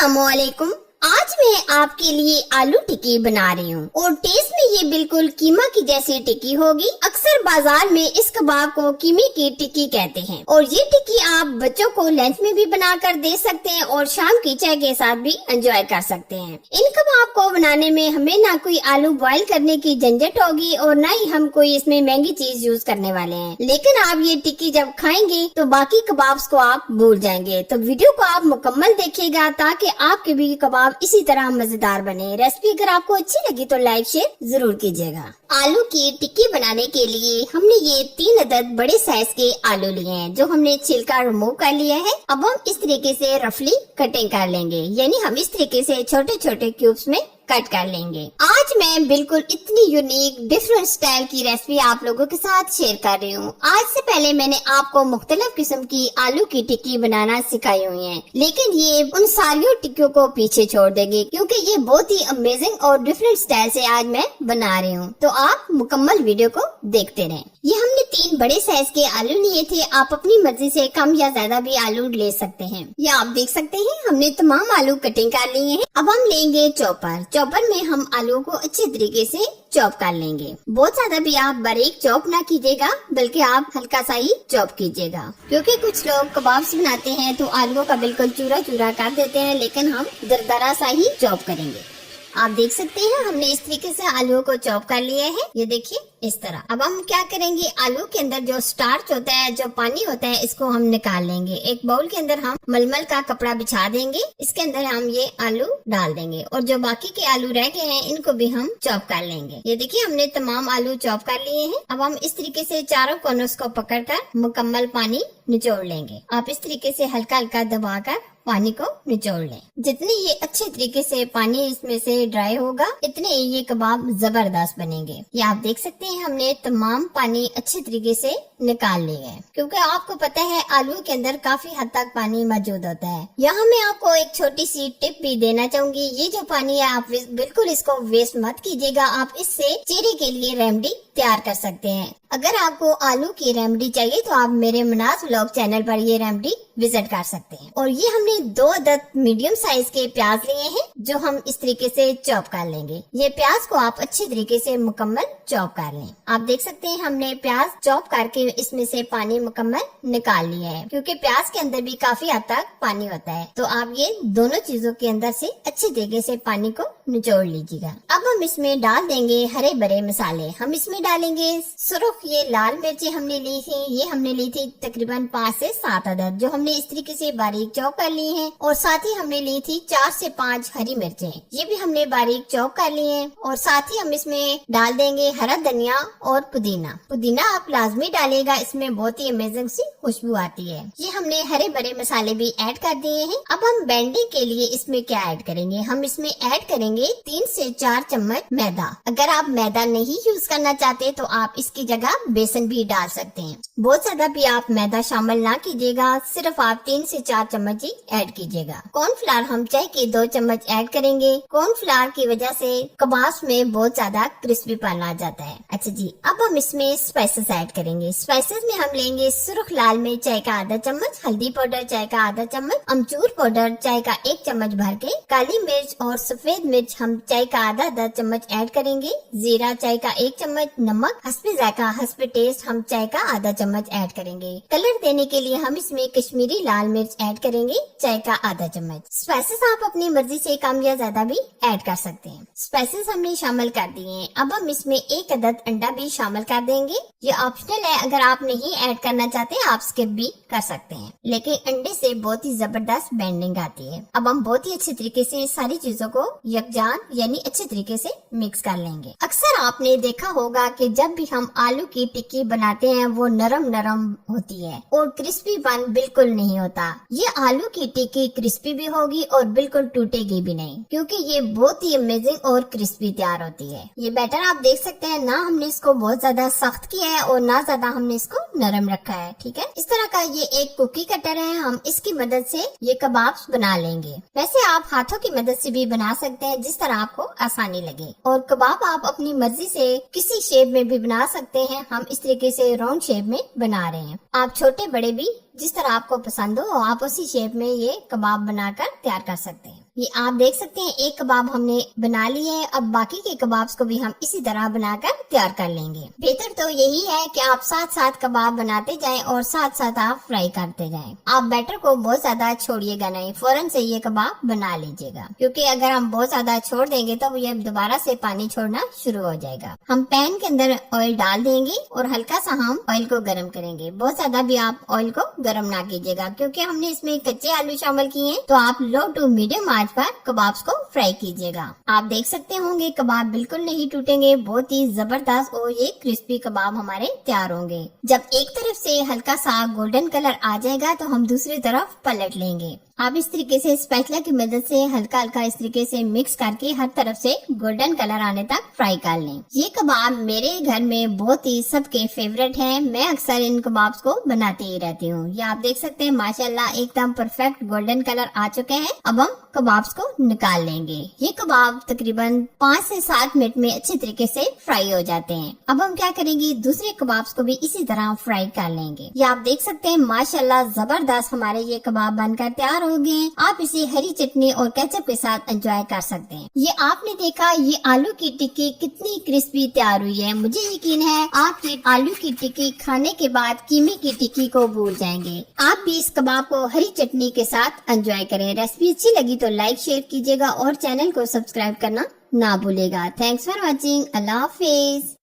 अस्सलामुअलैकुम। आज मैं आपके लिए आलू टिक्की बना रही हूँ और टेस्ट में ये बिल्कुल कीमा की जैसी टिक्की होगी। अक्सर बाजार में इस कबाब को कीमे की टिक्की कहते हैं और ये टिक्की आप बच्चों को लंच में भी बनाकर दे सकते हैं और शाम की चाय के साथ भी एंजॉय कर सकते हैं। इन कबाब को बनाने में हमें ना कोई आलू बॉईल करने की झंझट होगी और ना ही हम कोई इसमें महंगी चीज यूज करने वाले हैं। लेकिन आप ये टिक्की जब खाएंगे तो बाकी कबाब्स को आप भूल जाएंगे। तो वीडियो को आप मुकम्मल देखिएगा ताकि आपके भी कबाब इसी तरह मजेदार बने। रेसिपी अगर आपको अच्छी लगी तो लाइक शेयर जरूर कीजिएगा। आलू की टिक्की बनाने के लिए हमने ये 3 अदद बड़े साइज के आलू लिए हैं जो हमने छिलका रिमूव कर लिया है। अब हम इस तरीके से रफली कटिंग कर लेंगे, यानी हम इस तरीके से छोटे छोटे क्यूब्स में कट कर लेंगे। आज मैं बिल्कुल इतनी यूनिक डिफरेंट स्टाइल की रेसिपी आप लोगों के साथ शेयर कर रही हूँ। आज से पहले मैंने आपको मुख्तलिफ किस्म की आलू की टिक्की बनाना सिखाई हुई है, लेकिन ये उन सारी टिक्कियों को पीछे छोड़ देंगे क्योंकि ये बहुत ही अमेजिंग और डिफरेंट स्टाइल से आज मैं बना रही हूँ। तो आप मुकम्मल वीडियो को देखते रहें। ये हमने 3 बड़े साइज के आलू लिए थे। आप अपनी मर्जी से कम या ज्यादा भी आलू ले सकते हैं। ये आप देख सकते हैं हमने तमाम आलू कटिंग कर लिए हैं। अब हम लेंगे चॉपर में हम आलू को अच्छे तरीके से चॉप कर लेंगे। बहुत ज्यादा भी आप बारीक चॉप ना कीजिएगा, बल्कि आप हल्का सा ही चॉप कीजिएगा, क्योंकि कुछ लोग कबाब्स बनाते हैं तो आलूओं का बिल्कुल चूरा चूरा कर देते हैं, लेकिन हम दरदरा सा ही चॉप करेंगे। आप देख सकते हैं हमने इस तरीके से आलूओं को चॉप कर लिया है। ये देखिए इस तरह। अब हम क्या करेंगे, आलू के अंदर जो स्टार्च होता है, जो पानी होता है, इसको हम निकाल लेंगे। एक बाउल के अंदर हम मलमल का कपड़ा बिछा देंगे, इसके अंदर हम ये आलू डाल देंगे और जो बाकी के आलू रह गए हैं इनको भी हम चॉप कर लेंगे। ये देखिए हमने तमाम आलू चॉप कर लिए हैं। अब हम इस तरीके से चारों कोनों को पकड़कर मुकम्मल पानी निचोड़ लेंगे। आप इस तरीके से हल्का हल्का दबाकर पानी को निचोड़ लें। जितने ये अच्छे तरीके से पानी इसमें से ड्राई होगा, इतने ये कबाब जबरदस्त बनेंगे। ये आप देख सकते हैं हमने तमाम पानी अच्छे तरीके से निकाल लिया है, क्योंकि आपको पता है आलू के अंदर काफी हद तक पानी मौजूद होता है। यहाँ मैं आपको एक छोटी सी टिप भी देना चाहूंगी। ये जो पानी है आप बिल्कुल इसको वेस्ट मत कीजिएगा। आप इससे चेहरे के लिए रेमेडी तैयार कर सकते हैं। अगर आपको आलू की रेमेडी चाहिए तो आप मेरे मनाज व्लॉग चैनल पर ये रेमेडी विजिट कर सकते हैं। और ये हमने 2 अदद मीडियम साइज के प्याज लिए हैं जो हम इस तरीके से चॉप कर लेंगे। ये प्याज को आप अच्छे तरीके से मुकम्मल चॉप कर लें। आप देख सकते हैं हमने प्याज चॉप करके इसमें से पानी मुकम्मल निकाल लिया है, क्योंकि प्याज के अंदर भी काफी हद तक पानी होता है। तो आप ये दोनों चीजों के अंदर से अच्छे तरीके से पानी को निचोड़ लीजिएगा। अब हम इसमें डाल देंगे हरे भरे मसाले। हम इसमें डालेंगे सुर्ख ये लाल मिर्ची हमने ली थी, ये हमने ली थी तकरीबन 5 से 7 अदद, जो हमने इस तरीके से बारीक चॉप कर ली हैं। और साथ ही हमने ली थी 4 से 5 हरी मिर्चें, ये भी हमने बारीक चॉप कर ली हैं। और साथ ही हम इसमें डाल देंगे हरा धनिया और पुदीना आप लाजमी डालेगा, इसमें बहुत ही अमेजिंग सी खुशबू आती है। ये हमने हरे भरे मसाले भी ऐड कर दिए हैं। अब हम बैंडिंग के लिए इसमें क्या ऐड करेंगे, हम इसमें ऐड करेंगे 3 से 4 चम्मच मैदा। अगर आप मैदा नहीं यूज करना चाहते तो आप इसकी जगह बेसन भी डाल सकते हैं। बहुत ज्यादा भी आप मैदा शामिल ना कीजिएगा, सिर्फ आप 3 से 4 चम्मच ही ऐड कीजिएगा। कॉर्नफ्लावर हम चाय के 2 चम्मच ऐड करेंगे। कॉर्नफ्लावर की वजह से कबाब में बहुत ज्यादा क्रिस्पीपन आ जाता है। अच्छा जी, अब हम इसमें स्पाइसेस ऐड करेंगे। स्पाइसेस में हम लेंगे सुर्ख लाल मिर्च चाय का आधा चम्मच, हल्दी पाउडर चाय का आधा चम्मच, अमचूर पाउडर चाय का 1 चम्मच भर के, काली मिर्च और सफेद मिर्च हम चाय का आधा चम्मच ऐड करेंगे, जीरा चाय का 1 चम्मच, नमक हस्बे जायका हस्बे टेस्ट हम चाय का आधा चम्मच ऐड करेंगे। कलर देने के लिए हम इसमें कश्मीरी लाल मिर्च ऐड करेंगे चाय का आधा चम्मच। स्पाइसेस आप अपनी मर्जी से कम या ज्यादा भी ऐड कर सकते हैं। स्पाइसेस हमने शामिल कर दिए हैं। अब हम इसमें 1 अदद अंडा भी शामिल कर देंगे। ये ऑप्शनल है, अगर आप नहीं ऐड करना चाहते आप स्किप भी कर सकते हैं, लेकिन अंडे से बहुत ही जबरदस्त बैंडिंग आती है। अब हम बहुत ही अच्छे तरीके से सारी चीजों को यकजान यानी अच्छे तरीके से मिक्स कर लेंगे। अक्सर आपने देखा होगा कि जब भी हम आलू की टिक्की बनाते हैं वो नरम नरम होती है और क्रिस्पीपन बिल्कुल नहीं होता। ये आलू की टिक्की क्रिस्पी भी होगी और बिल्कुल टूटेगी भी नहीं, क्योंकि ये बहुत ही अमेजिंग और क्रिस्पी तैयार होती है। ये बैटर आप देख सकते हैं, ना हमने इसको बहुत ज्यादा सख्त किया है और ना ज्यादा हमने इसको नरम रखा है। ठीक है, इस तरह का ये एक कुकी कटर है, हम इसकी मदद से ये कबाब्स बना लेंगे। वैसे आप हाथों की मदद से भी बना सकते हैं, जिस तरह आपको आसानी लगे। और कबाब आप अपनी मर्जी से किसी शेप में भी बना सकते हैं। हम इस तरीके से राउंड शेप में बना रहे हैं। आप छोटे बड़े भी जिस तरह आपको पसंद हो आप उसी शेप में ये कबाब बनाकर तैयार कर सकते हैं। ये आप देख सकते हैं एक कबाब हमने बना लिए है। अब बाकी के कबाब्स को भी हम इसी तरह बनाकर तैयार कर लेंगे। बेहतर तो यही है कि आप साथ साथ कबाब बनाते जाएं और साथ साथ आप फ्राई करते जाएं। आप बैटर को बहुत ज्यादा छोड़िएगा नहीं, फौरन से ये कबाब बना लीजिएगा, क्योंकि अगर हम बहुत ज्यादा छोड़ देंगे तो ये दोबारा से पानी छोड़ना शुरू हो जाएगा। हम पैन के अंदर ऑयल डाल देंगे और हल्का सा हम ऑयल को गर्म करेंगे। बहुत ज्यादा भी आप ऑयल को गर्म ना कीजिएगा, क्योंकि हमने इसमें कच्चे आलू शामिल किए हैं। तो आप लो टू मीडियम आंच पर कबाब्स को फ्राई कीजिएगा। आप देख सकते होंगे कबाब बिल्कुल नहीं टूटेंगे, बहुत ही जबरदस्त और ये क्रिस्पी कबाब हमारे तैयार होंगे। जब एक तरफ से हल्का सा गोल्डन कलर आ जाएगा तो हम दूसरी तरफ पलट लेंगे। आप इस तरीके से स्पैचुला की मदद से हल्का हल्का इस तरीके से मिक्स करके हर तरफ से गोल्डन कलर आने तक फ्राई कर लें। ये कबाब मेरे घर में बहुत ही सबके फेवरेट है। मैं अक्सर इन कबाब्स को बनाती ही रहती हूँ। ये आप देख सकते हैं माशाल्लाह एकदम परफेक्ट गोल्डन कलर आ चुके हैं। अब हम कबाब्स को निकाल लेंगे। ये कबाब तकरीबन 5 से 7 मिनट में अच्छे तरीके से फ्राई हो जाते हैं। अब हम क्या करेंगे, दूसरे कबाब्स को भी इसी तरह फ्राई कर लेंगे। ये आप देख सकते हैं माशाल्लाह जबरदस्त हमारे ये कबाब बनकर तैयार हो गए। आप इसे हरी चटनी और केचप के साथ एंजॉय कर सकते हैं। ये आपने देखा ये आलू की टिक्की कितनी क्रिस्पी तैयार हुई है। मुझे यकीन है आप ये आलू की टिक्की खाने के बाद कीमे की टिक्की को भूल जाएंगे। आप भी इस कबाब को हरी चटनी के साथ एंजॉय करें। रेसिपी अच्छी लगी तो लाइक शेयर कीजिएगा और चैनल को सब्सक्राइब करना ना भूलेगा। Thanks for watching. Allah Hafiz.